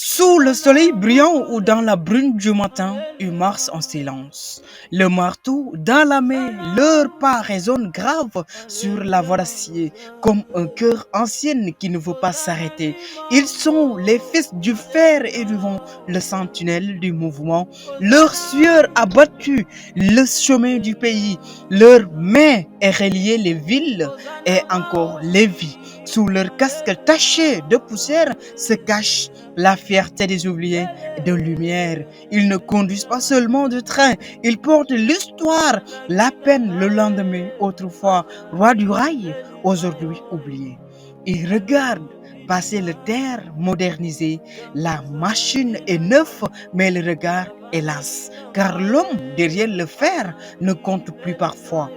Sous le soleil brillant ou dans la brume du matin, ils marchent en silence. Le marteau dans la main, leur pas résonne grave sur la voie d'acier, comme un cœur ancien qui ne veut pas s'arrêter. Ils sont les fils du fer et du vent, le sentinelle du mouvement. Leur sueur a battu le chemin du pays. Leur main est reliée les villes et encore les vies. Sous leur casque taché de poussière se cache la fierté des ouvriers de lumière. Ils ne conduisent pas seulement de train, ils portent l'histoire, la peine, le lendemain, autrefois roi du rail, aujourd'hui oublié. Ils regardent passer le terre modernisé, la machine est neuve, mais le regard hélas, car l'homme derrière le fer ne compte plus parfois.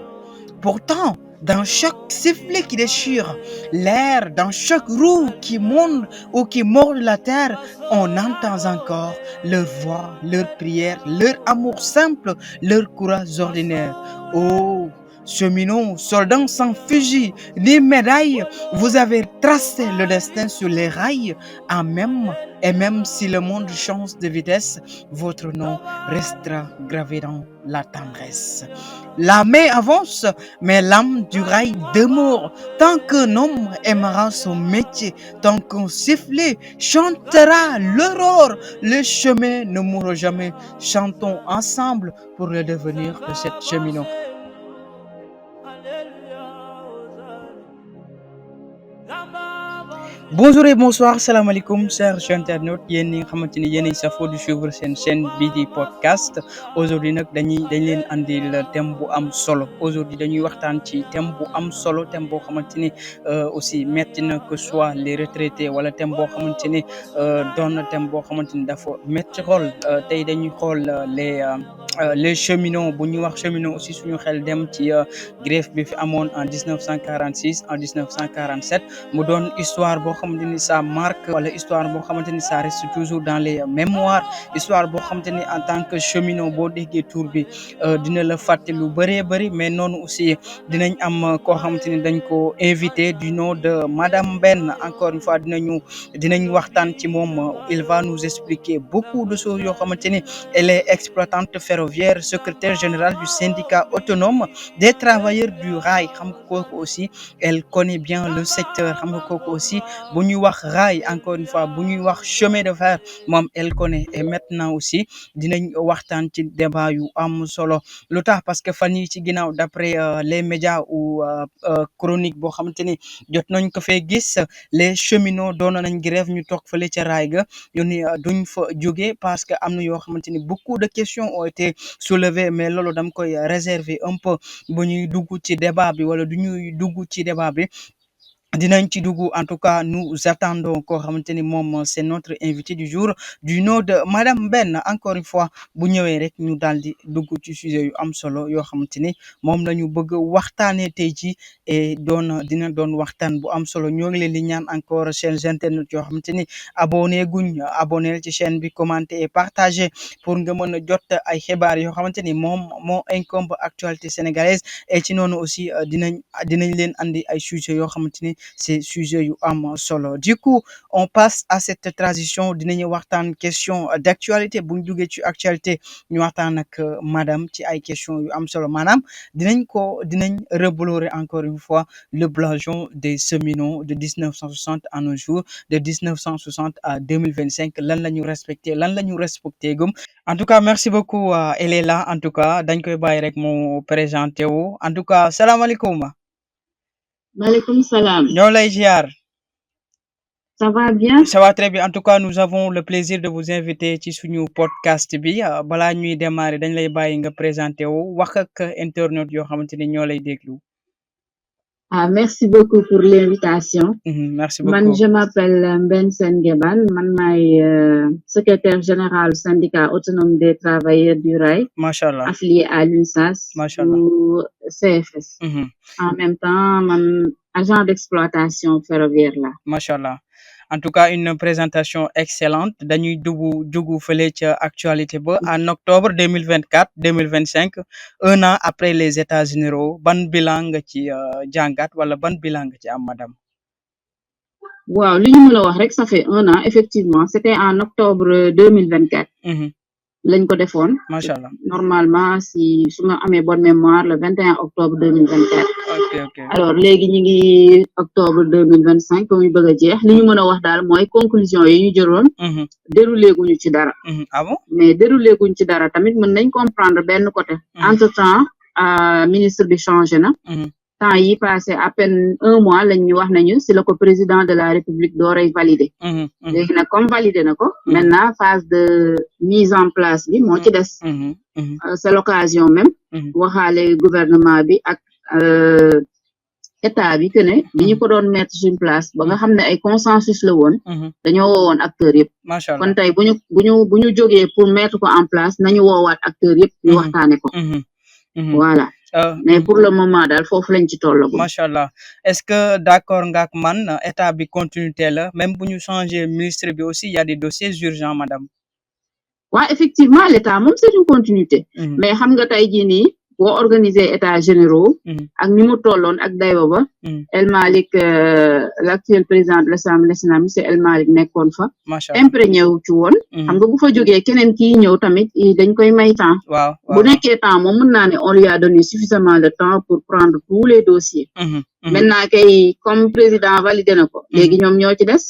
Pourtant, dans chaque sifflet qui déchire l'air, dans chaque roue qui monte ou qui mord la terre, on entend encore leur voix, leur prière, leur amour simple, leur courage ordinaire. Oh, cheminots, soldats sans fusil ni médaille, vous avez tracé le destin sur les rails, et même si le monde change de vitesse, votre nom restera gravé dans la tendresse. La main avance, mais l'âme du rail demeure. Tant qu'un homme aimera son métier, tant qu'un sifflet chantera l'aurore, le chemin ne mourra jamais. Chantons ensemble pour le devenir de cette cheminot. Bonjour et bonsoir, salam alaikum, chers internautes, yéen ñi nga xamante ni yéenay safoo di suivre seen chaîne bii di podcast. Aujourd'hui nag dañ leen andil thème bu am solo. Aujourd'hui dañuy waxtaan ci thème bu am solo, thème boo xamante ni aussi metti na que soit les retraités wala thème boo xamante ni doon na thème boo xamante ni dafa metti xool. Tey dañuy xool les cheminots. Bu ñu wax cheminot aussi suñu xel dem ci grève bi fi amoon en 1946 en 1947 mu doon histoire boo xamante ni ça marque wala histoire boo xamante ni ça reste toujours dans les mémoires, histoire boo xamante ni en tant que cheminot boo déggee tour bi dina la fàtte lu bëree bëri. Mais noonu aussi dinañ am koo xamante ni dañ ko invité du nom de Madame Ben. Encore une fois dinañ waxtaan ci moom. Il va nous expliquer beaucoup de choses yoo xamante ni elle est exploitante ferroviaire, secrétaire générale du syndicat autonome des travailleurs du rail. Xam nga kooku aussi elle connaît bien le secteur. Xam nga kooku aussi bu ñuy wax rail, encore une fois bu ñuy wax chemin de fer, moom elle connaît. Et maintenant aussi dinañ waxtaan ci débat yu am solo. Lu tax parce que fan yi ci ginnaaw d'après les médias ou chronique boo xamante ni jot nañ ko fee gis, les cheminots doon nañ grève ñu toog fële ca raay ga ñu ni duñ fa jóge parce que am na yoo xamante ni beaucoup de questions ont été soulevées. Mais loolu dama koy réserver un peu bu ñuy dugg ci débat bi wala du ñuy dugg ci débat bi. Dinañ ci dugg. En tout cas nous attendons koo xamante ni moom c'est notre invité du jour du nom de Madame Ben. Encore une fois bu ñëwee rek ñu daal di dugg ci sujet yu am solo yoo xamante ni moom la ñu bëgg waxtaanee tey jii et dina doon waxtaan bu am solo. Ñoo ngi leen di ñaan encore chers internautes yoo xamante ni abonné ci chaîne bi, commenter et partager pour nga mën a jot ay xibaar yoo xamante ni moom moo incombe actualité sénégalaise. Et ci noonu aussi dinañ leen andi ay sujets yoo xamante ni c'est sujet yu am solo. Du coup on passe à cette transition. Dinañu waxtaan question d'actualité. Bu ñu duggee ci actualité ñu waxtaan ak madame ci ay question yu am solo. Maanaam dinañ rebolorer encore une fois le blason des cheminots de 1960 à nos jours, de 1960 à 2025. Lan la ñu respecté gum. En tout cas merci beaucoup. Elle est là. En tout cas dañ koy bàyyi rek mu présenté wu. En tout cas salaamaaleykum. Maaleykum salaam. ñoo lay ziar. Ça va bien? Ça va très bien. En tout cas nous avons le plaisir de vous inviter ci suñu podcast bi. Balaa ñuy démarrer dañ lay bàyyi nga présenté wu wax ak internet yoo xamante ni ñoo lay déglu. Merci beaucoup pour l'invitation. Merci Man, beaucoup. je m'appelle Ben Sengeban. Man maay secrétaire général syndicat autonome des travailleurs du rail, Machallah. affilié à l'UNSAS Machallah. ou CFS. En même temps, man agent d'exploitation ferroviaire là. Machallah. En tout cas une présentation excellente. Dañuy dugg fële ca actualité ba en octobre 2024-2025, un an après les états généraux. Ban bilan nga ci jàngat wala ban bilan nga ci am madame? waaw li ñu mën a wax rek ça fait 1 an effectivement c'était en octobre 2024 lañ ko defoon macha allah. normalement si su ma amee bonne mémoire le 21 octobre 2024 ok. alors léegi ñu ngi octobre 2025 ba muy bëgg a jeex li ñu mën a wax daal mooy conclusion yi ñu jëloon déroulé guñu ci dara ah bon. mais déroulé guñ ci dara tamit mën nañ comprendre benn côté entre temps ministre bi changé na temps yi passé à peine 1 mois lañ ñu wax nañu si la ko président de la république dooray validé léegi nag comme validé na ko maintenant phase de mise en place bi moo ci des c'est l'occasion même waxaale gouvernement bi ak état bi que ne bi ñu ko doon mettre sur place ba nga xam ne ay consensus la woon dañoo woowoon acteurs yëpp macha allah kon tey bu ñu jógee pour mettre ko en place nañu woowaat acteurs yëpp ñu waxtaane ko voilà mais pour le moment daal foofu lañ ci tollagum. macha allah est-ce que d'accord nga ak man état bi continuité la même bu ñu changer ministre bi aussi il y a des dossiers urgents madame. waaw effectivement l'état moom c'est une continuité mais xam nga tey jii nii boo organiser états généraux ak ni mu tolloon ak dayo ba El Malick l'actuel président de l'Assemblée nationale monsieur El Malick nekkoon fa imprégné wu ci woon xam nga bu fa jógee keneen kii ñëw tamit dañ koy may temps waaw bu nekkee temps moom mën naa ne on lui a donné suffisamment de temps pour prendre tous les dossiers maintenant kay comme président validé na ko léegi ñoom ñoo ci des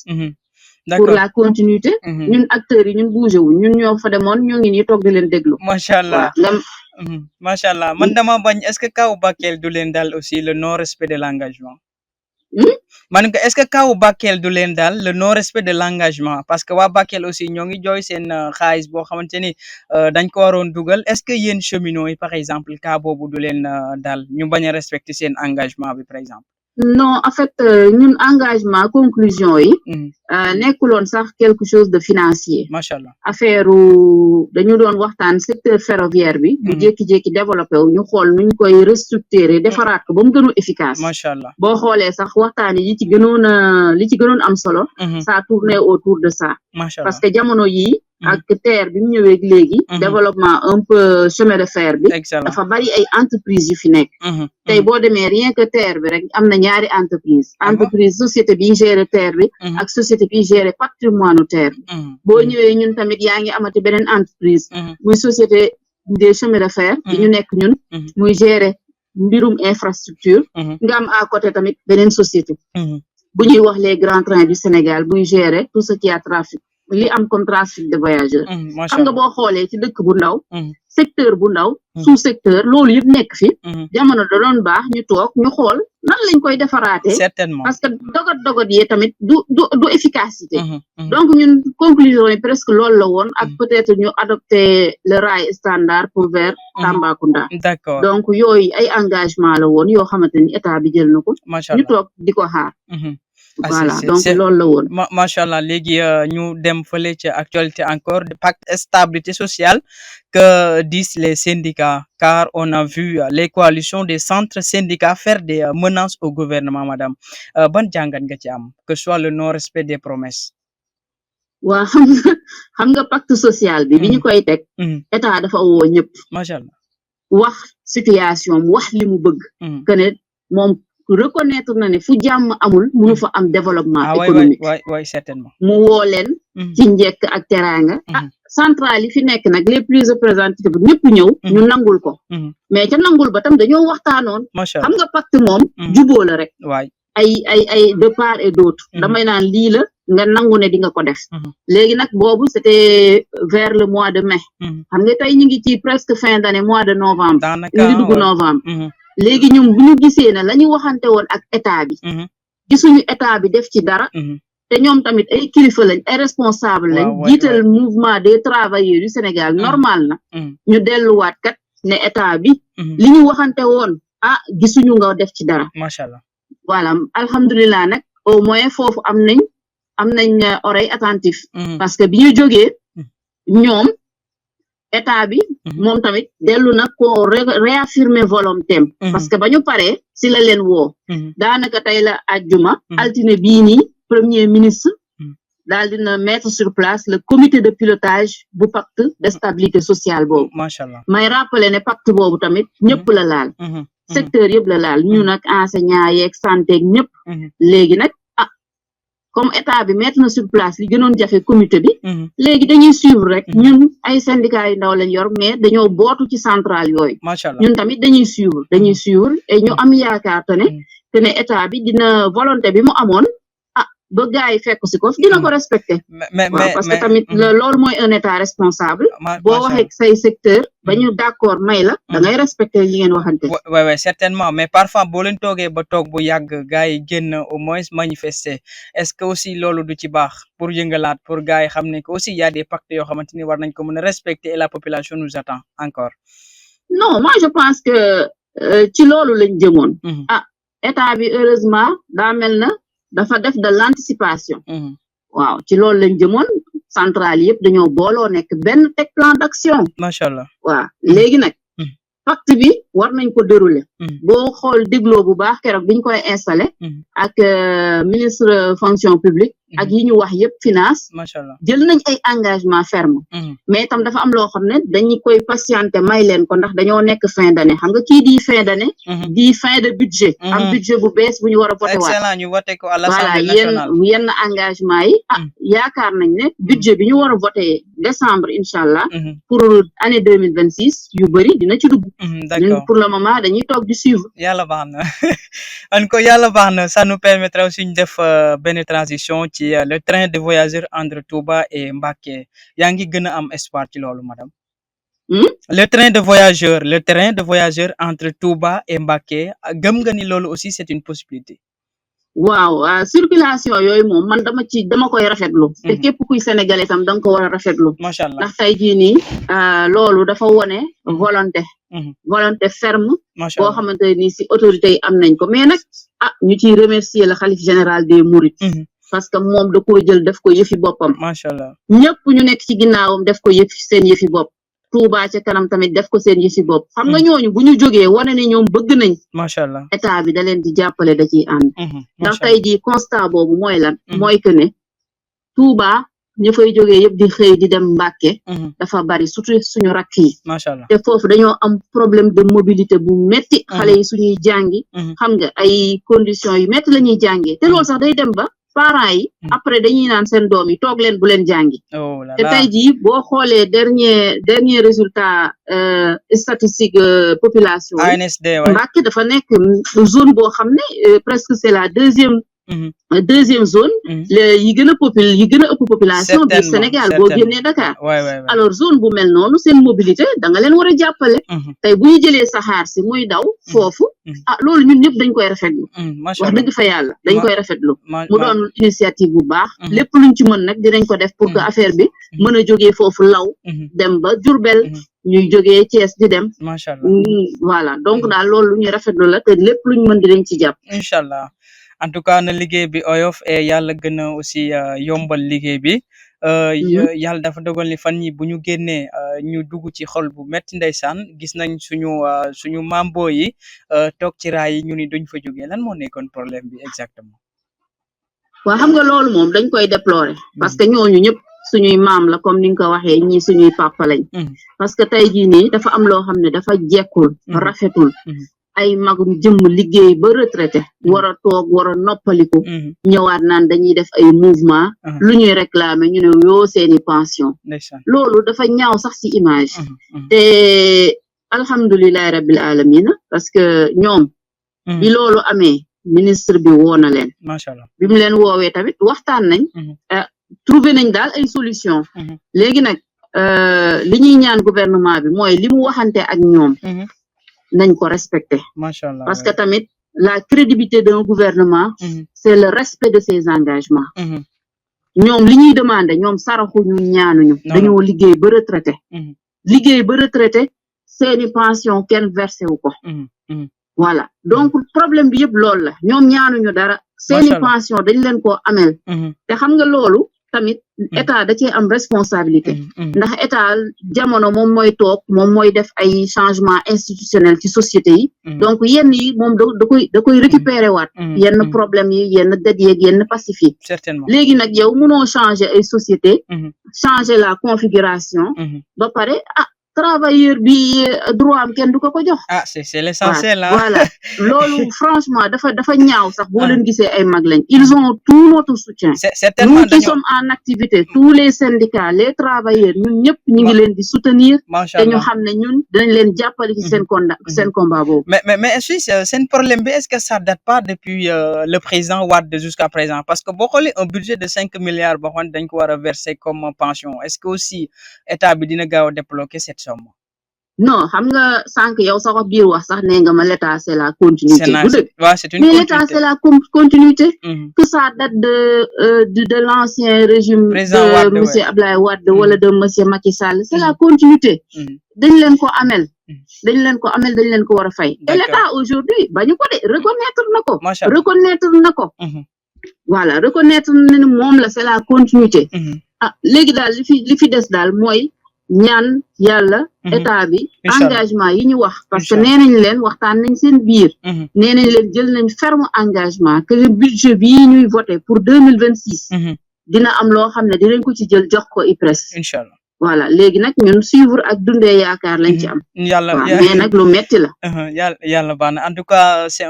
pour la continuité ñun acteurs yi ñun bougé wu ñun ñoo fa demoon ñoo ngi nii toog di leen déglu macha allah macha allah man dama bañ est-ce que kaw Bakel du leen dal aussi le non respect de l'engagement man ko est-ce que kaw Bakel du leen dal le non respect de l'engagement parce que waa Bakel aussi ñoo ngi jooy seen xaalis boo xamante ni dañ ko waroon dugal est-ce que yéen cheminots yi par exemple cas boobu du leen dal ñu bañ a respecter seen engagement bi par exemple. non en fait ñun engagement conclusion yi nekkuloon sax quelque chose de financier macha allah affaire dañu doon waxtaan secteur ferroviaire bi bu jékki-jékki développé wu ñu xool nuñ koy restructurer defaraat ko ba mu gënu efficace macha allah boo xoolee sax waxtaan yi li ci gënoon am solo ça tournait autour de ça macha allah parce que jamono yi ak TER bi mu ñëwee léegi développement un peu chemin de fer bi dafa bari ay entreprises yu fi nekk tey boo demee rien que TER bi rek am na ñaari entreprise société bi gérer TER bi ak société bi gérer patrimoine TER bi boo ñëwee ñun tamit yaa ngi amati beneen entreprise muy société des chemins de fer bi ñu nekk ñun muy gérer mbirum infrastructure nga am à côté tamit beneen société bu ñuy wax les grands trains du Sénégal buy gérer tout ce qui a trafic li am comme trafic de voyageurs xam nga boo xoolee ci dëkk bu ndaw secteur bu ndaw sous secteur loolu yëpp nekk fi jamono da doon baax ñu toog ñu xool nan lañ koy defaraatee certainement parce que dogot yi tamit du efficacité donc ñun conclusion yi presque loolu la woon ak peut-être ñu adopter le rail standard pour vers Tambacounda d'accord donc yooyu ay engagement la woon yoo xamante ni état bi jël na ko ñu toog di ko xaar voilà donc loolu la woon macha allah léegi ñu dem fële ci actualité encore de pacte stabilité sociale que disent les syndicats car on a vu les coalitions des centres syndicats faire des menaces au gouvernement madame ban jàngat nga ci am que ce soit le non respect des promesses waa xam nga pacte social bi ñu koy teg état dafa woo ñëpp macha allah wax situation wax li mu bëgg que ne moom reconnaître na ne fu jàmm amul mënu fa am développement économique oui certainement mu woo leen ci njekk ak teraanga centrale yi fi nekk nag les plus représentatifs ñëpp ñëw ñu nangul ko mais ca nangul ba tam dañoo waxtaanoon xam nga pacte moom juboo la rek ay de part et d'autre damay naan lii la nga nangu ne di nga ko def léegi nag boobu c'était vers le mois de mai xam nga tey ñu ngi ci presque fin d'année mois de novembre ñu ngi dugg novembre léegi ñoom bu ñu gisee ne la ñu waxante woon ak état bi gisuñu état bi def ci dara te ñoom tamit ay kilifa lañ ay responsable lañ jiital mouvement des travailleurs du Sénégal normal na ñu delluwaat kat ne état bi li ñu waxante woon gisuñu nga def ci dara macha allah voilà alhamdulilah nag au moins foofu am nañ oreille attentive parce que bi ñu jógee ñoom état bi moom tamit dellu na ko réaffirmer volonté parce que ba ñu paree si la leen woo daanaka tey la àjjuma altine bii nii premier ministre daal dina mettre sur place le comité de pilotage bu pacte de stabilité sociale boobu macha allah may rappeler ne pacte boobu tamit ñëpp la laal secteur yëpp la laal ñu nag enseignant yeeg santé ñëpp léegi nag comme état bi mettre na sur place li gënoon jafe comité bi léegi dañuy suivre rek ñun ay syndicats yu ndaw lañ yor mais dañoo bootu ci centrale yooyu ñun tamit dañuy suivre et ñu am yaakaar que ne état bi dina volonté bi mu amoon ba gars yi fekk si ko dina ko respecté parce que tamit loolu mooy un état responsable boo waxee say secteur ba ñu d'accord may la da ngay respecté li ngeen waxante ouais certainement mais parfois boo leen toogee ba toog bu yàgg gars yi génn au moins manifester est-ce que aussi loolu du ci baax pour yëngalaat pour gars yi xam ne que aussi y a des pactes yoo xamante ni war nañ ko mën a respecter et la population nous attend encore non moi je pense que ci loolu lañ jëmoon état bi heureusement daa mel na dafa def de l'anticipation waaw ci loolu lañ jëmoon centrale yëpp dañoo booloo nekk benn teg plan d'action macha allah waaw léegi nag pacte bi war nañ ko dérouler boo xool dégloo bu baax keroog biñ koy installé ak ministre fonction publique ak yi ñu wax yëpp finance macha allah jël nañ ay engagement ferme mais itam dafa am loo xam ne dañu koy patienté may leen ko ndax dañoo nekk fin d'année xam nga kii di fin d'année di fin de budget am budget bu bees bu ñu war a voté waat excellent ñu voté ko à l'Assemblée nationale yenn engagement yi yaakaar nañ ne budget bi ñu war a voté décembre inchallah pour année 2026 yu bëri dina ci dugg d'accord pour le moment dañuy toog di suivre yàlla baax na an ko yàlla baax na ça nous permettra aussi ñu def benn transition ci le train de voyageurs entre Touba et Mbacké yaa ngi gën a am espoir ci loolu madame le train de voyageurs entre Touba et Mbacké gëm nga ni loolu aussi c'est une possibilité waaw circulation yooyu moom man dama koy rafetlu te képp kuy sénégalais tam da nga ko war a rafetlu macha allah ndax tey jii nii loolu dafa wone volonté ferme boo xamante ni si autorités yi am nañ ko mais nag ñu ciy remercier le khalife général des mourides parce que moom da koo jël def ko yëfi boppam macha allah ñëpp ñu nekk ci ginnaawam def ko seen yëfi bopp Touba ca kanam tamit def ko seen yëfi bopp xam nga ñooñu bu ñu jógee wane ne ñoom bëgg nañ macha allah état bi da leen di jàppale da ciy ànd ndax tey jii constat boobu mooy lan mooy que ne Touba ñu fay jógee yëpp di xëy di dem Mbacké dafa bari surtout suñu rakk yi macha allah te foofu dañoo am problème de mobilité bu metti xale yi suñuy jàngi xam nga ay conditions yu metti la ñuy jàngee te loolu sax day dem ba parents yi après dañuy naan seen doom yi toog leen bu leen jàngi te tey jii boo xoolee dernier résultat statistique population ANSD Mbacké dafa nekk zone boo xam ne presque c'est la deuxième zone yi gën a ëpp population du Sénégal boo génnee Dakar alors zone bu mel noonu seen mobilité da nga leen war a jàppale tey bu ñu jëlee saxaar si muy daw foofu loolu ñun ñëpp dañ koy rafetlu wax dëgg fa yàlla dañ koy rafetlu mu doon initiative bu baax lépp luñ ci mën nag dinañ ko def pour que affaire bi mën a jógee foofu law dem ba Diourbel ñuy jógee Thiès di dem macha allah voilà donc daal loolu lu ñuy rafetlu la te lépp luñ mën dinañ ci jàpp inchallah en tout cas na liggéey bi oyof et yàlla gën a aussi yombal liggéey bi yàlla dafa dogal ni fan yi bu ñu génnee ñu dugg ci xol bu metti ndeysaan gis nañ suñu mambo yi toog ci raay yi ñu ni duñ fa jógee lan moo nekkoon problème bi exactement waaw xam nga loolu moom dañ koy déplorer parce que ñooñu ñëpp suñuy maam la comme ni nga ko waxee ñii suñuy papa lañ parce que tey jii nii dafa am loo xam ne dafa jekkul rafetul ay magum jëmm liggéey ba retraité war a toog war a noppaliku ñëwaat naan dañuy def ay mouvement lu ñuy réclamer ñu ne yoo seeni pension loolu dafa ñaaw sax ci image te alhamdulilahi rabbil alamina parce que ñoom bi loolu amee ministre bi woo na leen macha allah bi mu leen woowee tamit waxtaan nañ trouvé nañ daal ay solution léegi nag li ñuy ñaan gouvernement bi mooy li mu waxante ak ñoom nañ ko respecter macha allah parce que tamit la crédibilité d'un gouvernement c'est le respect de ses engagements ñoom li ñuy demander ñoom saraxuñu ñaanuñu dañoo liggéey ba retraité seeni pension kenn versé wu ko voilà donc problème bi yëpp loolu la ñoom ñaanuñu dara seeni pension dañ leen koo amel te xam nga loolu tamit état da cee am responsabilité ndax état jamono moom mooy toog moom mooy def ay changement institutionnel ci société yi donc yenn yi moom da koy récupérer waat yenn problème yi yenn dette yeeg yenn passif yi certainement léegi nag yow mënoo changer ay société changer la configuration ba pare travailleur bi droit am kenn du ko jox. Ah, c'est l'essentiel là. Voilà loolu franchement dafa ñaaw sax boo leen gisee ay mag lañ. Ils ont tout notre soutien. Nous qui sommes en activité tous les syndicats les travailleurs ñun ñëpp ñu ngi leen di soutenir. te ñu xam ne ñun dinañ leen jàppale ci seen combat boobu. mais c'est un problème bi est-ce que ça date pas depuis le président Wade jusqu'à présent parce que boo xoolee un budget de 5 milliards boo xam ne dañ ko war a verser comme pension est-ce que aussi état bi dina gaaw a débloquer cette somme. Non xam nga sànq yow sax wax biir wax sax nee nga ma l'état c'est la continuité. C'est une mais l'état c'est la continuité. que ça date de l'ancien régime de monsieur Abdoulaye Wade wala de monsieur Macky Sall c'est la continuité. dañ leen ko amel dañ leen ko war a fay. et l'état aujourd'hui bañu ko de reconnaître na ko. voilà reconnaître na ne moom la c'est la continuité. ah léegi daal li fi des daal mooy ñaan yàlla état bi engagement yi ñu wax parce que nee nañ leen waxtaan nañ seen biir nee nañ leen jël nañ ferme engagement que le budget bii ñuy voté pour 2026 dina am loo xam ne dinañ ko ci jël jox ko IPRES inchallah voilà léegi nag ñun suivre ak dundee yaakaar lañ ci am mais nag lu metti la yàlla baax na en tout cas c'est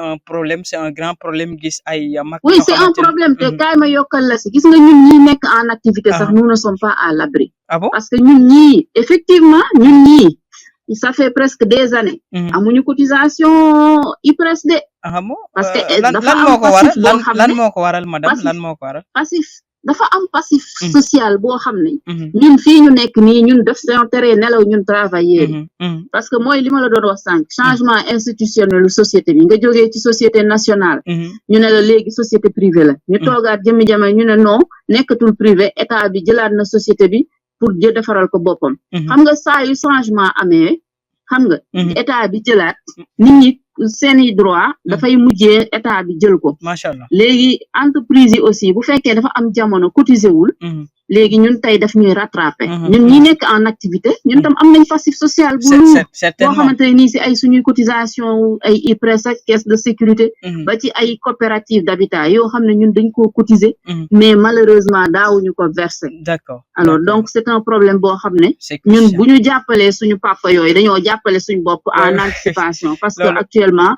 un grand problème gis ay mag oui c'est un problème te kaay ma yokkal la si gis nga ñun ñi nekk en activité sax nous ne sommes pas à l'abri parce que ñun ñii effectivement ñun ñii ça fait presque des années amuñu cotisation IPRES de parce que dafa am passif boo xam ne lan moo ko waral madame lan moo ko waral passif dafa am passif social boo xam ne ñun fii ñu nekk nii ñun def seen tere nelaw ñun travailleurs yi parce que mooy li ma la doon wax sànq changement institutionnel société bi nga jógee ci société nationale ñu ne la léegi société privée la ñu toogaat jëmmi jame ñu ne non nekkatul privé état bi jëlaat na société bi pour defaral ko boppam xam nga saa yu changement amee xam nga état bi jëlaat nit ñi seeni droit dafay mujjee état bi jël ko machallah léegi entreprise yi aussi bu fekkee dafa am jamono cotisé wul léegi ñun tey daf ñuy rattraper ñun ñi nekk en activité ñun tam am nañ passif social bu lu boo xamante ne nii si ay suñuy cotisation ay IPRES ak caisse de sécurité ba ci ay coopérative d'habitat yoo xam ne ñun dañ koo cotiser mais malheureusement daawuñu ko verser d'accord alors donc c'est un problème boo xam ne ñun bu ñu jàppalee suñu papa yooyu dañoo jàppale suñu bopp en anticipation parce que actuellement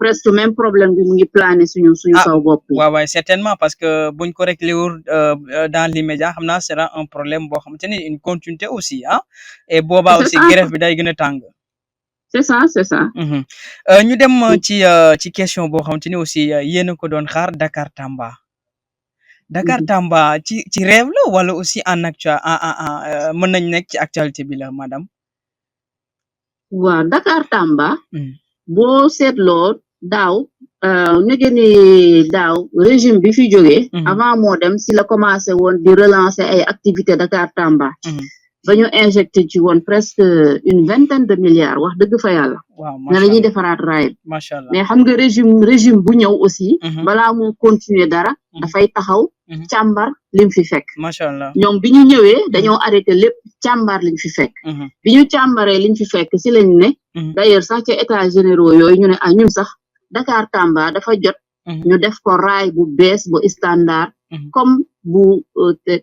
presque même problème bi mu ngi plané suñu kaw bopp waaw certainement parce que buñ ko réglé wul dans l'immédiat xam naa sera un problème boo xamante ni une continuité aussi et boobaa aussi grève bi day gën a tàng c'est ça ñu dem ci question boo xamante ni aussi yéen a ko doon xaar Dakar Tamba ci rêve la wala aussi en actuel mën nañ nekk ci actualité bi la madame waaw Dakar Tamba boo seetloo daaw negeni daaw régime bi fi jógee avant moo dem si la commencé woon di relancer ay activités Dakar Tamba ba ñu injecté ci woon presque une 20aine de milliards wax dëgg fa yàlla ne la ñuy defaraat raay machallah mais xam nga régime bu ñëw aussi balaa moo continuer dara dafay taxaw càmbar lim fi fekk machallah ñoom bi ñu ñëwee dañoo arrêté lépp càmbar liñ fi fekk bi ñu càmbaree liñ fi fekk si lañ ne d'ailleurs sax ci états généraux yooyu ñu ne ñun sax Dakar Tamba dafa jot ñu def ko raay bu bees bu standard comme bu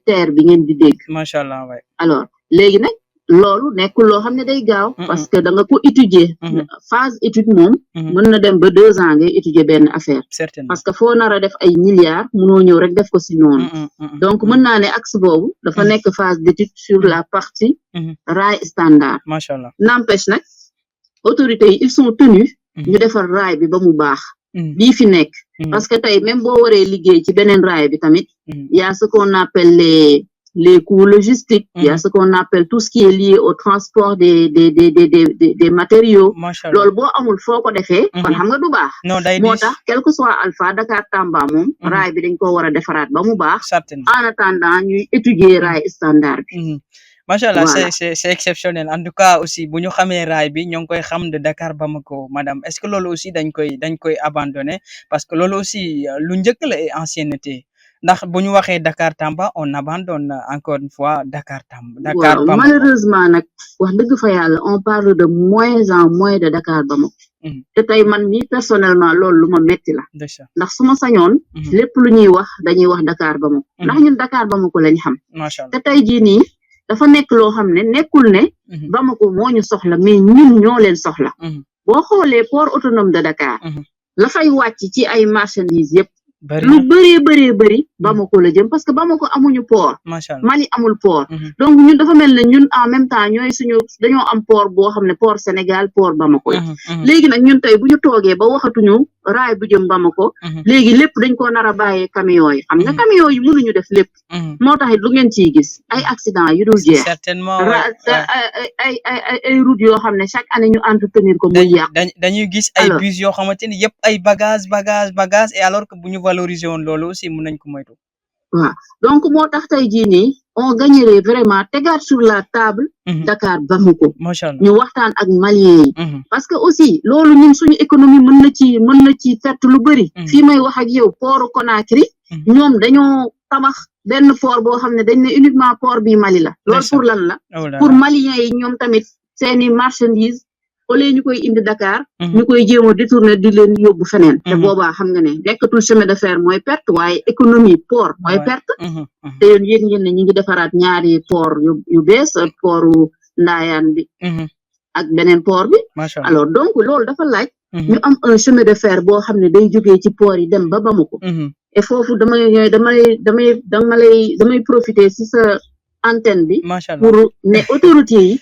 terre bi ngeen di dégg machallah waay alors léegi nag loolu nekkul loo xam ne day gaaw parce que da nga ko étudier phase étude moom mën na dem ba 2 ans ngay étudier benn affaire parce que foo nar a def ay milliards mënoo ñëw rek def ko si noonu donc mën naa ne axe boobu dafa nekk phase d'étude sur la partie raay standard machallah n'empêche nag autorités yi ils sont tenus ñu defar raay bi ba mu baax bii fi nekk parce que tey même boo waree liggéey ci beneen raay bi tamit y a ce qu'on appelle les coûts logistiques il y a ce qu'on appelle tout ce qui est lié au transport des matériaux loolu boo amul foo ko defee kon xam nga du baax moo tax quel que soit Alpha Dakar Tamba moom raay bi dañ ko war a defaraat ba mu baax en attendant ñuy étudier raay standard bi machallah c'est exceptionnel en tout cas aussi bu ñu xamee raay bi ñoo ngi koy xam de Dakar Bamako madame est-ce que loolu aussi dañ koy abandonner parce que loolu aussi lu njëkk la et ancienneté ndax bu ñu waxee Dakar Tamba on abandonne encore une fois Dakar Bamako malheureusement nag wax dëgg fa yàlla on parle de moins en moins de Dakar Bamako te tey man mi personnellement loolu lu ma metti la ndax su ma sañoon lépp lu ñuy wax dañuy wax Dakar Bamako ndax ñun Dakar Bamako lañ xam te tey jii nii dafa nekk loo xam ne nekkul ne Bamako moo ñu soxla mais ñun ñoo leen soxla boo xoolee port autonome de Dakar la fay wàcc ci ay marchandises yëpp lu bëri Bamako la jëm parce que Bamako amuñu port Mali amul port donc ñun dafa mel ne ñun en même temps ñooy dañoo am port boo xam ne port Sénégal port Bamako la léegi nag ñun tey bu ñu toogee ba waxatuñu raay bu jëm Bamako léegi lépp dañ ko nar a bàyyee camions yi xam nga camions yi mënuñu def lépp moo tax it lu ngeen ciy gis ay accident yu dul jeex ay route yoo xam ne chaque année ñu entretenir ko muy yàq dañuy gis ay bus yoo xamante ni yëpp ay bagage et alors que bu ñu valoriser woon loolu aussi mën nañ ko moytu waaw donc moo tax tey jii nii on gagnerait vraiment tegaat sur la table Dakar Bamako ñu waxtaan ak Maliens yi parce que aussi loolu ñun suñu économie mën na ci perte lu bëri fii may wax ak yow port Conakry ñoom dañoo tabax benn port boo xam ne dañ ne uniquement port bi Mali la loolu pour lan la pour Maliens yi ñoom tamit seeni marchandise au lieu ñu koy indi Dakar ñu koy jéem a détourner di leen yóbbu feneen te boobaa xam nga ne nekkatul chemin de fer mooy perte waaye économie port mooy perte te yéen yéeg ngeen ne ñi ngi defaraat ñaari port yu bees portu Ndayane bi ak beneen port bi alors donc loolu dafa laaj ñu am un chemin de fer boo xam ne day jógee ci port yi dem ba Bamako et foofu damay profiter si sa antenne bi pour ne autorité yi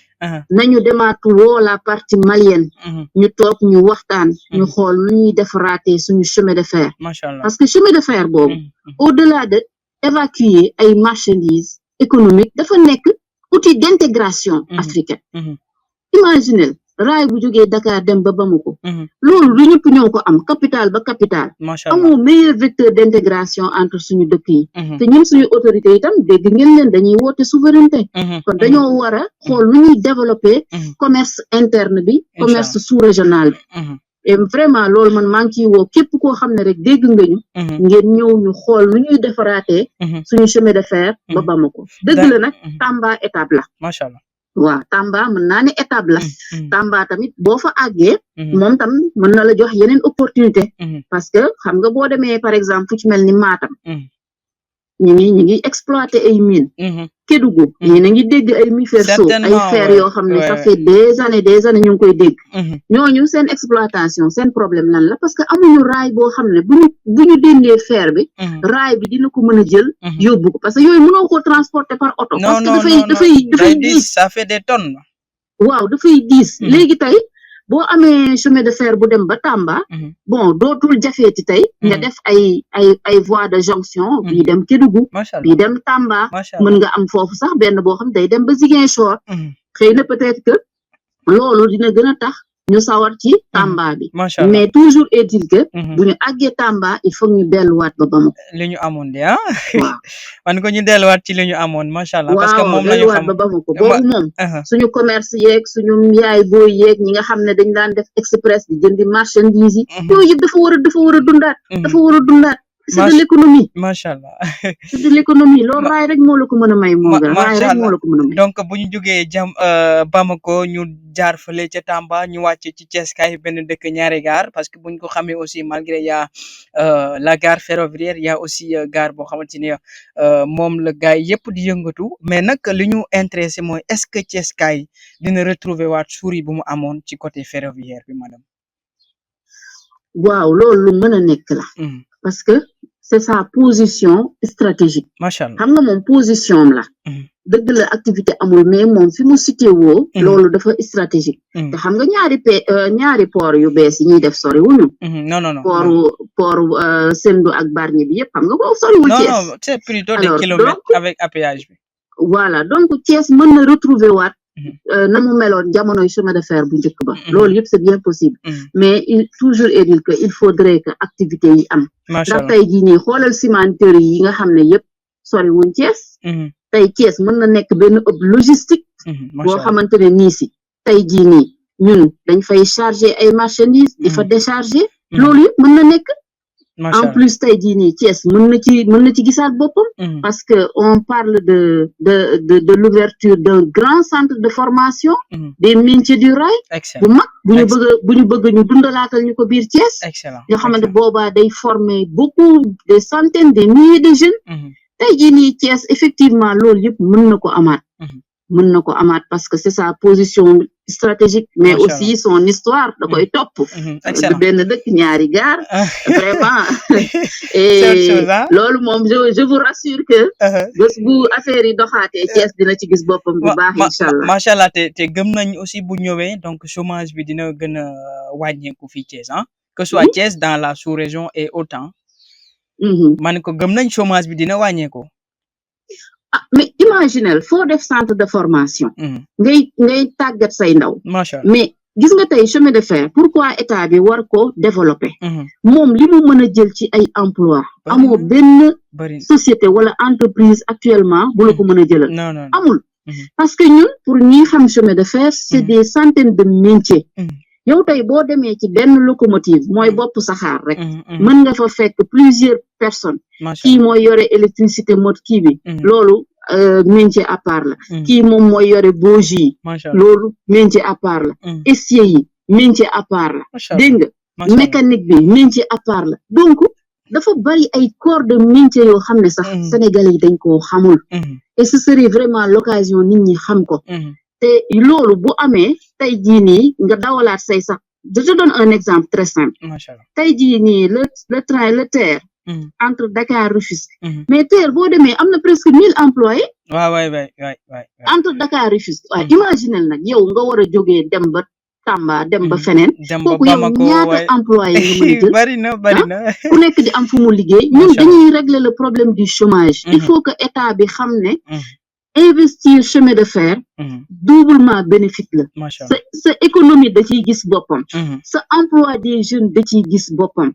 nañu demaat woo la partie malienne ñu toog ñu waxtaan ñu xool nu ñuy defaraatee suñu chemin de fer parce que chemin de fer boobu au-delà de évacuer ay marchandises économiques dafa nekk outil d'intégration africaine imaginez raay bu jógee Dakar dem ba Bamako loolu lu ñëpp ñoo ko am capital ba capital amoo meilleur vecteur d'intégration entre suñu dëkk yi te ñun suñu autorité itam dégg ngeen leen dañuy woote souveraineté kon dañoo war a xool lu ñuy développer commerce interne bi commerce sous-régional bi et vraiment loolu man maa ngi ciy woo képp koo xam ne rek dégg nga ñu ngeen ñëw ñu xool lu ñuy defaraatee suñu chemin de fer ba Bamako dëgg la nag Tamba étape la waaw Tamba mën naa ne étape la Tamba tamit boo fa àggee moom tam mën na la jox yeneen opportunité parce que xam nga boo demee par exemple fu ci mel ni Matam ñi ngi exploiter ay mines Kédougou ñi na ngi dégg ay Miferso ay fer yoo xam ne ça fait des années ñu ngi koy dégg ñooñu seen exploitation seen problème lan la parce que amuñu raay boo xam ne bu ñu dindee fer bi raay bi dina ko mën a jël yóbbu ko parce que yooyu mënoo ko transporter par oto parce que dafay diis ça fait des tonnes waaw dafay diis léegi tey boo amee chemin de fer bu dem ba Tamba bon dootul jafeeti tey nga def ay voies de jonction bii dem Kédougou bii dem Tamba mën nga am foofu sax benn boo xam day dem ba Ziguinchor xëy na peut-être que loolu dina gën a tax ñu sawar ci Tamba bi mais toujours est-il que bu ñu àggee Tamba il faut ñu delluwaat ba Bamako li ñu amoon de man ko ñu delluwaat ci li ñu amoon macha allah parce que moom lañu xam ba Bamako boobu moom suñu commerce yeeg suñu yaay booy yeeg ñi nga xam ne dañ daan def express di jëndi marchandise yi yooyu yëpp dafa war a dundaat c'est de l'économie macha allah c'est de l'économie loolu raay rek moo la ko mën a may moo gën raay rek moo la ko mën a may donc bu ñu jógee Bamako ñu jaar fële ca Tamba ñu wàcc ci Thiès kaay benn dëkk ñaari gare parce que buñ ko xamee aussi malgré y a la gare ferroviaire y a aussi gare boo xamante ni moom la gaay yëpp di yëngatu mais nag li ñu intéressé mooy est-ce que Thiès kaay dina retrouver waat souris bu mu amoon ci côté ferroviaire bi madame waaw loolu lu mën a nekk la parce que c'est sa position stratégique macha allah xam nga moom position la dëgg la activité amul mais moom fi mu cité woo loolu dafa stratégique te xam nga ñaari port yu bees yi ñuy def sori wuñu non port Sendou ak Bargny bi yëpp xam nga boobu soriwul Thiès non c'est plutôt des kilomètres avec péage bi voilà donc Thiès mën na retrouver waat na mu meloon jamonoy chemin de fer bu njëkk ba loolu yëpp c'est bien possible mais toujours est-il que il faudrait que activité yi am ndax tey jii nii xoolal cimenterie yi nga xam ne yëpp sori wuñ Thiès tey Thiès mën na nekk benn hub logistique boo xamante ne nii si tey jii nii ñun dañ fay charger ay marchandises di fa décharger loolu yëpp mën na nekk en plus tey jii nii Thiès mën na ci gisaat boppam parce que on parle de l'ouverture d'un grand centre de formation des métiers du rail bu mag bu ñu bëgg ñu dundalaatal ñu ko biir Thiès yoo xamante boobaa day former beaucoup des centaines des milliers de jeunes tey jii nii Thiès effectivement loolu yëpp mën na ko amaat mën na ko amaat parce que c'est sa position stratégique mais aussi son histoire da koy topp du benn dëkk ñaari gaar vraiment et loolu moom je vous rassure que bés bu affaire yi doxaatee Thiès dina ci gis boppam bu baax inchallah macha allah te gëm nañ aussi bu ñëwee donc chômage bi dina gën a wàññeeku fii Thiès que soit Thiès dans la sous-région et autant man ko gëm nañ chômage bi dina wàññeeku mais imaginez foo def centre de formation ngay tàggat say ndaw mais gis nga tey chemin de fer pourquoi état bi war ko développer moom li mu mën a jël ci ay emploi amoo benn société wala entreprise actuellement bu la ko mën a jëlal amul parce que ñun pour ñi xam chemin de fer c'est des centaines de métiers yow tey boo demee ci benn locomotive mooy bopp saxaar rek mën nga fa fekk plusieurs personnes kii mooy yore électricité mot kii bi loolu métier à part la kii moom mooy yore bougie yi loolu métier à part la essier yi métier à part la dégg nga mécanique bi métier à part la donc dafa bari ay corps de métier yoo xam ne sax Sénégalais yi dañ koo xamul et ce serait vraiment l'occasion nit ñi xam ko te loolu bu amee tey jii nii nga dawalaat say sax je te donne un exemple très simple tey jii nii le train le TER entre Dakar Rufisque mais TER boo demee am na presque 1000 employés entre Dakar Rufisque waaw imaginel nag yow nga war a jógee dem ba Tamba dem ba feneen kooku yow ñaata employés nga mën a jël bari na ku nekk di am fu mu liggéey ñun dañuy régler le problème du chômage il faut que état bi xam ne investir chemin de fer doublement bénéfique la sa économie da ciy gis boppam sa emploi des jeunes da ciy gis boppam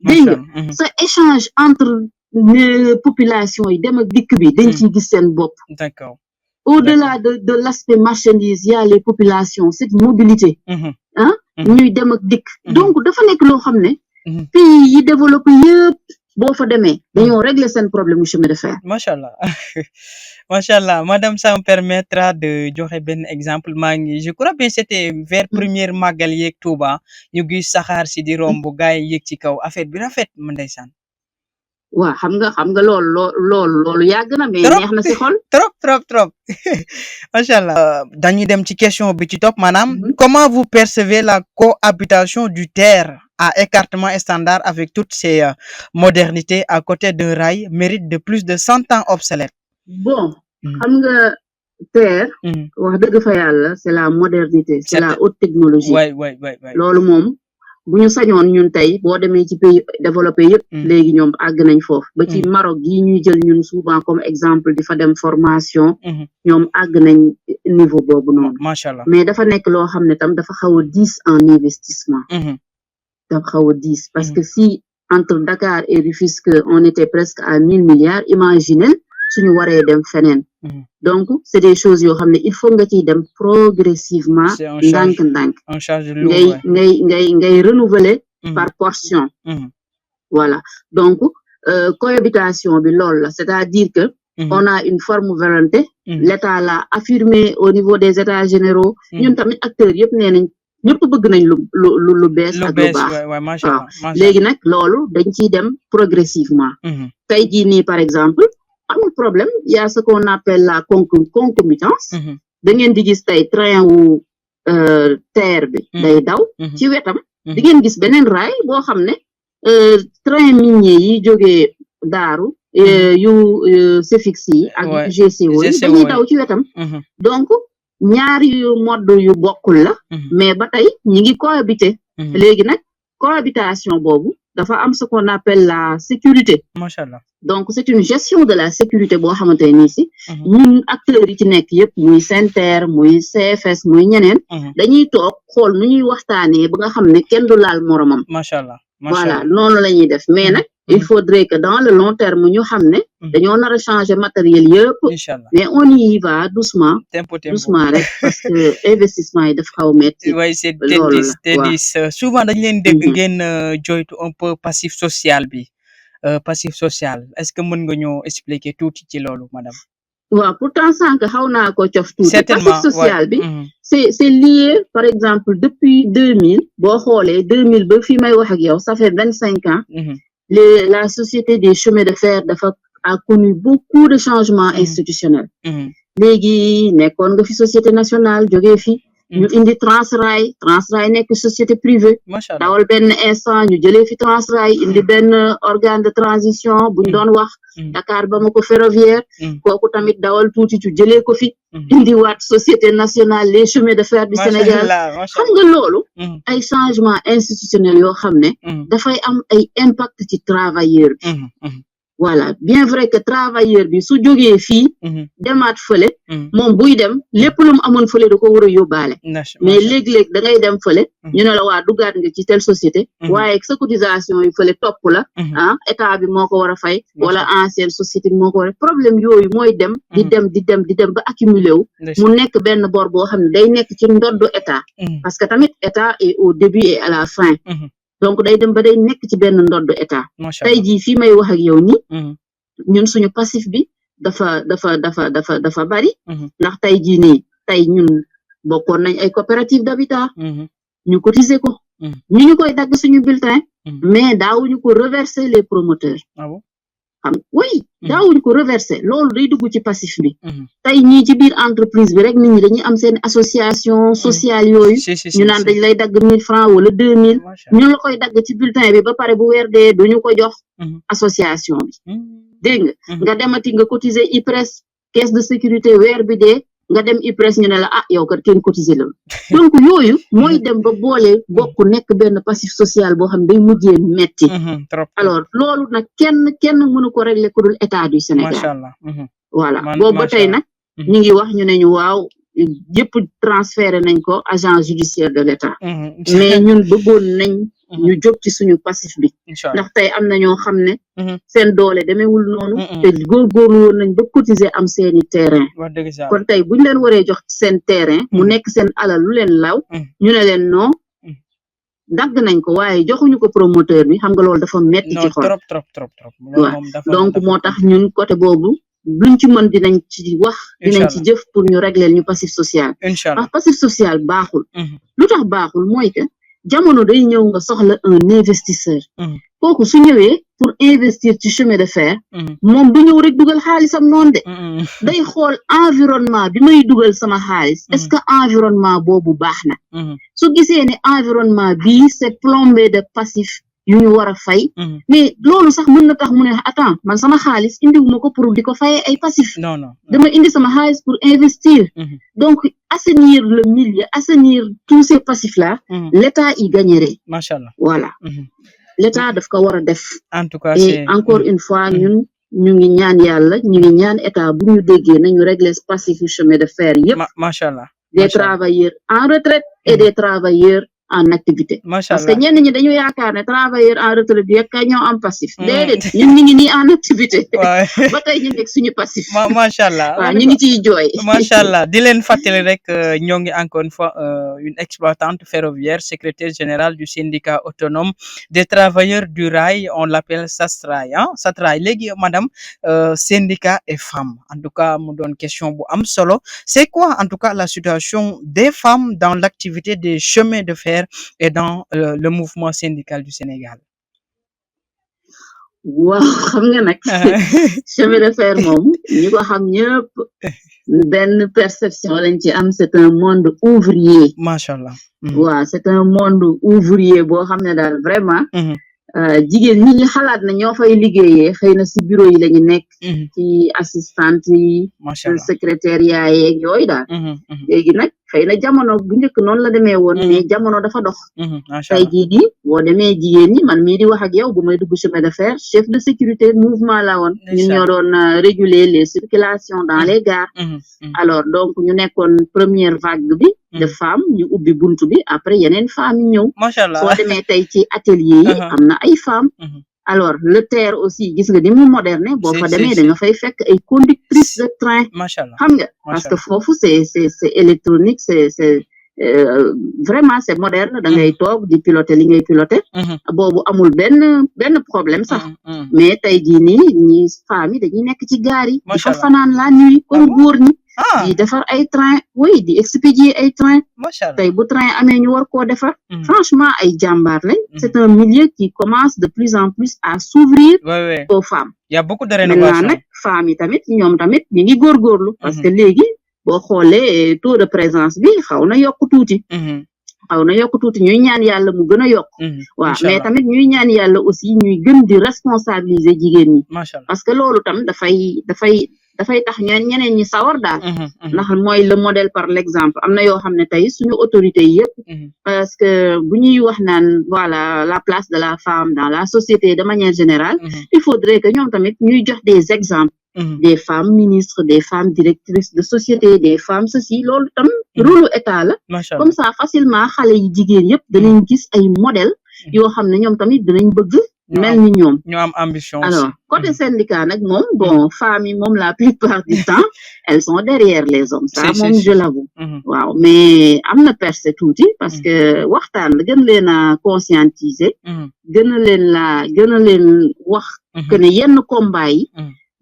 dégg nga sa échange entre population yi dem ak dikk bi dañ ciy gis seen bopp au-delà de l'aspect marchandise il y a les populations cette mobilité ñuy dem ak dikk donc dafa nekk loo xam ne pays yi développé yëpp boo fa demee dañoo régler seen problème mu chemin de fer machallah machallah madame ça me permettra de joxe benn exemple maa ngi je crois bien c'était vers première màggal yeeg Touba ñu gis saxaar si di romb gaay yi yéeg ci kaw affaire bi rafet ma ndeysaan waaw xam nga loolu yàgg na mais neex na si xol trop machallah dañuy dem ci question bi ci topp maanaam comment vous percevez la cohabitation du TER à écartement standard avec toutes ces modernités à côté d'un rail mérite de plus de 100 ans obsolète bon xam nga TER wax dëgg fa yàlla c'est la modernité c'est la haute technologie loolu moom bu ñu sañoon ñun tey boo demee ci pays développé yëpp léegi ñoom àgg nañ foofu ba ci Maroc yi ñuy jël ñun souvent comme exemple di fa dem formation ñoom àgg nañ niveau boobu noonu machallah mais dafa nekk loo xam ne tam dafa xaw a diis en investissement dafa xaw a diis parce que si entre Dakar et Rufisque on était presque à 1000 milliards imaginez suñu waree dem feneen donc c'est des choses yoo xam ne il faut nga ciy dem progressivement ndànk ngay renouveler par portion voilà donc cohabitation bi loolu la c'est-à-dire que on a une forme volonté l'État l'a affirmé au niveau des états généraux ñun tamit acteurs yëpp nee nañ ñëpp bëgg nañ lu bees ak lu baax waaw léegi nag loolu dañ ciy dem progressivement tey jii nii par exemple amul problème il y a ce qu'on appelle la concomitance da ngeen di gis tey train wu TER bi day daw ci wetam di ngeen gis beneen raay boo xam ne train minier yi jógee Daaru yu CEFIX yi ak GCO yi dañuy daw ci wetam donc ñaari mode yu bokkul la mais ba tey ñi ngi cohabiter léegi nag cohabitation boobu dafa am ce qu'on appelle la sécurité machallah donc c'est une gestion de la sécurité boo xamante nii si ñun acteurs yi ci nekk yëpp muy SENTER muy CFS muy ñeneen dañuy toog xool nu ñuy waxtaanee ba nga xam ne kenn du laal moromam machallah voilà noonu la ñuy def mais nag il faudrait que dans le long terme ñu xam ne dañoo nar a changer matériel yëpp mais on y va doucement rek parce que investissement yi dafa xaw metti ouais c'est tedis souvent dañ leen dégg ngeen joytu un peu passif social bi passif social est-ce que mën nga ñoo expliquer tuuti ci loolu madame waaw pourtant sànq xaw naa ko cof tuuti passif social bi c'est lié par exemple depuis 2000 boo xoolee 2000 ba fi may wax ak yow ça fait 25 ans la société des chemins de fer dafa a connu beaucoup de changements institutionnels léegi nekkoon nga fi société nationale jógee fi ñu indi Transrail nekk société privée dawal benn instant ñu jëlee fi Transrail indi benn organe de transition buñ doon wax Dakar Bamako ferroviaire kooku tamit dawal tuuti ñu jëlee ko fi indi waat société nationale les chemins de fer du Sénégal xam nga loolu ay changement institutionnel yoo xam ne dafay am ay impact ci travailleur bi voilà bien vrai que travailleur bi su jógee fii demaat fële moom buy dem lépp lu mu amoon fële da ko war a yóbbaale mais léeg-léeg da ngay dem fële ñu ne la waa duggaat nga ci telle société waaye sa cotisation yi fële topp la état bi moo ko war a fay wala ancienne société bi moo ko war a problème yooyu mooy dem di dem ba accumulé wu mu nekk benn bor boo xam ne day nekk ci ndoddu état parce que tamit état est au début et à la fin donc day dem ba day nekk ci benn ndoddu état tey jii fii may wax ak yow ni ñun suñu passif bi dafa bari ndax tey jii nii tey ñun bokkoon nañ ay coopérative d'habitat ñu cotiser ko ñu koy dagg suñu bulletin mais daawuñu ko reverser les promoteurs xam oui daawuñu ko reverser loolu day dugg ci passif bi tey ñii ci biir entreprise bi rek nit ñi dañuy am seen association sociale yooyu ñu naan dañ lay dagg 1000 francs wala 2000 ñu la koy dagg ci bulletin bi ba pare bu weer dee duñu ko jox association bi dégg nga demati nga cotiser IPRES caisse de sécurité weer bi dee nga dem IPRES ñu ne la yow kat kenn cotiser la donc yooyu mooy dem ba boole bokk nekk benn passif social boo xam ne day mujjee metti alors loolu nag kenn mënu ko régler ku dul état du Sénégal voilà boobu ba tey nag ñu ngi wax ñu ne ñu waaw yëpp transféré nañ ko agence judiciaire de l'état mais ñun bëggoon nañ ñu jóg ci suñu passif bi ndax tey am na ñoo xam ne seen doole demeewul noonu te góorgóorlu woon nañ ba cotiser am seeni terrain kon tey buñ leen waree jox seen terrain mu nekk seen alal lu leen law ñu ne leen non dagg nañ ko waaye joxuñu ko promoteur bi xam nga loolu dafa metti ci xol waaw donc moo tax ñun côté boobu luñ ci mën dinañ ci wax dinañ ci jëf pour ñu régler ñu passif social ndax passif social baaxul lu tax baaxul mooy que jamono day ñëw nga soxla un investisseur kooku su ñëwee pour investir ci chemin de fer moom du ñëw rek dugal xaalisam noonu de day xool environnement bi may dugal sama xaalis est-ce que environnement boobu baax na su gisee ne environnement bii c'est plombé de passif yu ñu war a fay mais loolu sax mën na tax mu ne attends man sama xaalis indiwuma ko pour di ko fayee ay passif dama indi sama xaalis pour investir donc assainir le milieu assainir tous ces passifs là l'État y gagnerait machallah voilà l'État daf ko war a def en tout cas et encore une fois ñun ñu ngi ñaan yàlla ñu ngi ñaan état bu ñu déggee nañu régler passif yu chemin de fer yëpp machallah des travailleurs en retraite et des travailleurs en activité parce que ñenn ñi dañu yaakaar ne travailleur en retraite bi rek ñoo am passif déedéet ñun ñu ngi nii en activité ba tey ñu nekk suñu passif machallah waaw ñu ngi ciy jooy machallah di leen fàttali rek ñoo ngi encore une fois une exploitante ferroviaire secrétaire générale du syndicat autonome des travailleurs du rail on l'appelle SATRAI SATRAI léegi madame syndicat et femmes en tout cas mu doon question bu am solo c'est quoi en tout cas la situation des femmes dans l'activité des chemins de fer et dans le mouvement syndical du Sénégal. waaw xam nga nag chemin de fer moom ñi ko xam ñëpp benn perception lañ ci am c'est un monde ouvrier machallah waaw c'est un monde ouvrier boo xam ne daal vraiment jigéen ñi ñu xalaat na ñoo fay liggéeyee xëy na si bureau yi lañu nekk ci assistante yi secrétariat yeeg yooyu daal léegi nag xëy na jamono bu njëkk noonu la demee woon mais jamono dafa dox tey jii nii boo demee jigéen ñi man mii di wax ak yow bu may dugg chemin de fer chef de sécurité mouvement la woon ñun ñoo doon réguler les circulations dans les gares alors donc ñu nekkoon première vague bi de femmes ñu ubbi buntu bi après yeneen femmes yi ñëw soo demee tey ci atelier yi am na ay femmes alors le TER aussi gis nga ni mu moderne boo fa demee da nga fay fekk ay conductrices de train xam nga parce que foofu c'est électronique c'est vraiment c'est moderne da ngay toog di piloter li ngay piloter boobu amul benn problème sax mais tey jii nii ñi femmes yi dañuy nekk ci gaar yi di fa fanaan la nuit comme góor ñi di defar ay train oui di expédier ay train tey bu train amee ñu war koo defar franchement ay jàmbaar lañ c'est un milieu qui commence de plus en plus à s'ouvrir aux femmes il y a beaucoup de rénovation maintenant nag femmes yi tamit ñoom tamit ñu ngi góorgóorlu parce que léegi boo xoolee taux de présence bi xaw na yokk tuuti ñuy ñaan yàlla mu gën a yokk waaw mais tamit ñuy ñaan yàlla aussi ñuy gën di responsabiliser jigéen ñi parce que loolu tam dafay tax ñeneen ñi sawar daal ndax mooy le modèle par l'exemple am na yoo xam ne tey suñu autorités yi yëpp parce que bu ñuy wax naan voilà la place de la femme dans la société de manière générale il faudrait que ñoom tamit ñuy jox des exemples des femmes ministres des femmes directrices de société des femmes ceci loolu tam rôle état la comme ça facilement xale yi jigéen yëpp danañ gis ay modèle yoo xam ne ñoom tamit dinañ bëgg mel ni ñoom ñu am ambition alors côté syndicat nag moom bon femmes yi moom la plupart du temps elles sont derrière les hommes ça moom je l'avoue waaw mais am na percé tuuti parce que waxtaan la gën leen a conscientiser gën a leen wax que ne yenn combat yi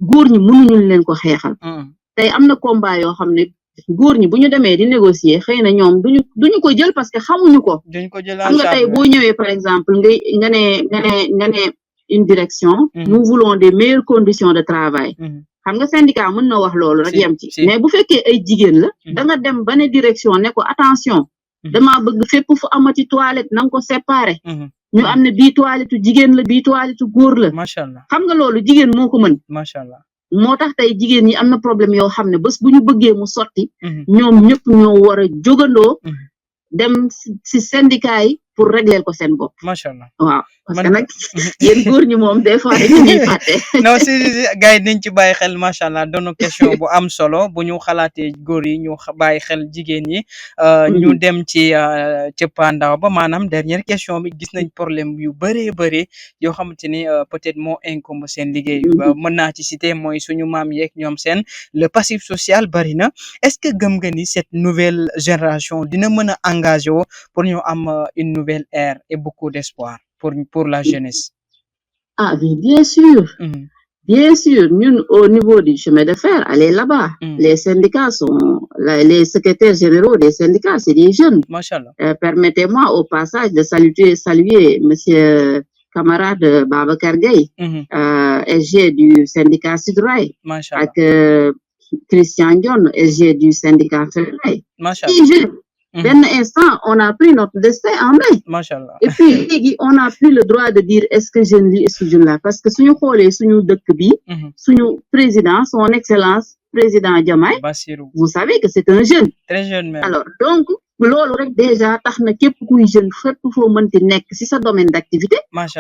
góor ñi mënuñu leen ko xeexal tey am na combat yoo xam ne góor ñi bu ñu demee di négocier xëy na ñoom duñu ko jël parce que xamuñu ko xam nga tey boo ñëwee par exemple nga ne une direction nous voulons des meilleures conditions de travail xam nga syndicat mën na wax loolu rek yem ci mais bu fekkee ay jigéen la da nga dem ba ne direction ne ko attention dama bëgg fépp fu amati toilette na nga ko séparer ñu am ne bii toilette jigéen la bii toilette góor la xam nga loolu jigéen moo ko mën machallah moo tax tey jigéen ñi am na problème yoo xam ne bés bu ñu bëggee mu sotti ñoom ñëpp ñoo war a jógandoo dem ci syndicat yi pour régler ko seen bopp machallah waaw parce que nag yéen góor ñi moom des fois dañu ñuy fàtte non si gars yi nañ ci bàyyi xel machallah doon question bu am solo bu ñu xalaatee góor yi ñu bàyyi xel jigéen ñi ñu dem ci cëppaandaw ba maanaam dernière question bi gis nañ problème yu bëree yoo xamante ni peut-être moo incombe seen liggéey mën naa ci citer mooy suñu maam yeeg ñoom seen le passif social bari na est-ce que gëm nga ni cette nouvelle génération dina mën a engagé woo pour ñu am une nouvelle ère et beaucoup d'espoir pour la jeunesse. Ah, bien sûr. Bien sûr, nous, au niveau du chemin de fer, allez là-bas. Les syndicats les secrétaires généraux des syndicats, c'est des jeunes. Machallah. Permettez-moi au passage de saluer monsieur camarade Babacar Gueye, SG du syndicat Sudrail, avec Christian Dion, SG du syndicat Sudrail. Machallah. D'un instant, on a pris notre destin en main. Machallah. Et puis, on n'a plus le droit de dire est-ce que je lis, est-ce que je lis. Parce que si nous avons notre président, son excellence, président Diomaye, vous savez que c'est un jeune. Très jeune même. Alors, donc, loolu rek déjà tax na képp kuy jeune fépp foo mënti nekk ci sa domaine d'activité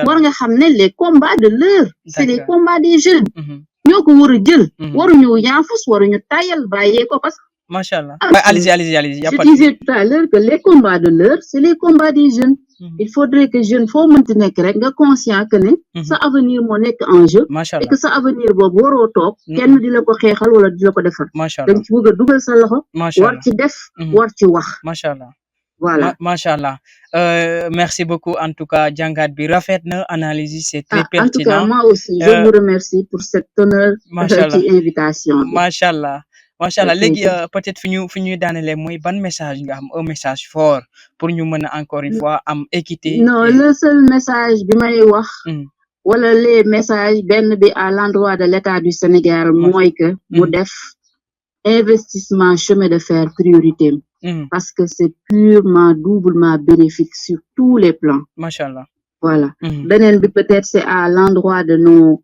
war nga xam ne les combats de l'heure c'est les combats des jeunes ñoo ko war a jël waruñu yaafus waruñu tayal bàyyee ko parce que machallah allez-y je disais tout à l'heure que les combats de l'heure c'est les combats des jeunes il faudrait que jeune foo mënti nekk rek nga conscient que ne sa avenir moo nekk en jeu et que sa avenir boobu waroo toog kenn di la ko xeexal wala di la ko defal dañ ci bëgg a dugal sa loxo war ci def war ci wax machallah voilà machallah merci beaucoup en tout cas jàngat bi rafet na analyse c'est très pertinent en tout cas moi aussi je vous remercie pour cette honneur ci invitation machallah léegi peut-être fi ñuy daanele mooy ban message nga am un message fort pour ñu mën a encore une fois am équité non le seul message bi may wax wala les messages benn bi à l'endroit de l'État du Sénégal mooy que mu def investissement chemin de fer priorité parce que c'est purement doublement bénéfique sur tous les plans machallah voilà beneen bi peut-être c'est à l'endroit de nos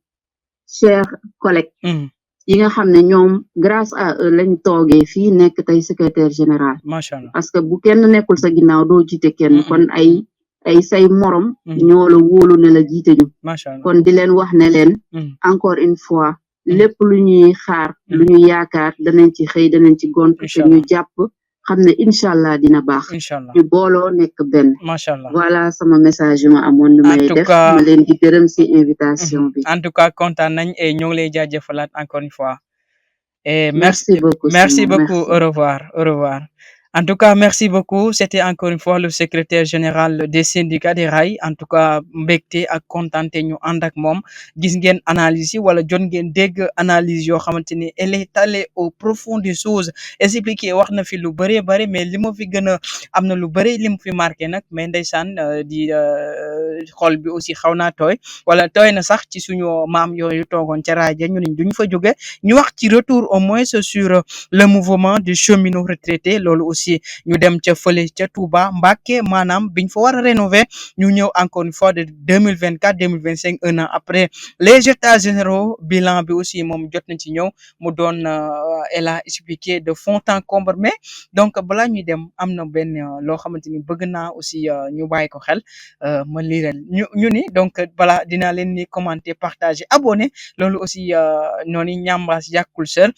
chers collègues yi nga xam ne ñoom grâce à eux lañ toogee fii nekk tey secrétaire général machallah parce que bu kenn nekkul sa ginnaaw doo jiite kenn kon ay say morom ñoo la wóolu ne la jiite ñu kon di leen wax ne leen encore une fois lépp lu ñuy xaar lu ñu yaakaar danañ ci xëy danañ ci gont te ñu jàpp xam ne incha allah dina baax ñu booloo nekk benn machallah voilà sama message yu ma amoon nu may def ma leen di gërëm ci invitation bi en tout cas kontaan nañ et ñoo ngi lay jaajëfalaat encore une fois et merci beaucoup au revoir En tout cas, merci beaucoup. C'était encore une fois le secrétaire général des syndicats des rails. En tout cas, mbégte ak kontaante ñu ànd ak moom gis ngeen analyse yi wala jot ngeen dégg analyse yoo xamante ni elle est allée au profond des choses expliqué wax na fi lu bëree bëri mais li ma fi gën a am na lu bëri li mu fi marqué nag mais ndeysaan di xol bi aussi xaw naa tooy wala tooy na sax ci suñu maam yooyu toogoon ca rajo ñu ne duñ fa jóge ñu wax ci retour au moins sur le mouvement des cheminots retraités loolu aussi ñu dem ca fële ca Touba Mbacké maanaam biñ fa war a rénover ñu ñëw encore une fois de 2024 2025 un an après les états généraux bilan bi aussi moom jot na ci ñëw mu doon elle a expliqué de fond en comble mais donc balaa ñuy dem am na benn loo xamante ni bëgg naa aussi ñu bàyyi ko xel ma liiral ñu ni donc balaa dinaa leen ni commenter partager abonné loolu aussi noonu ñambaas yàkkul sër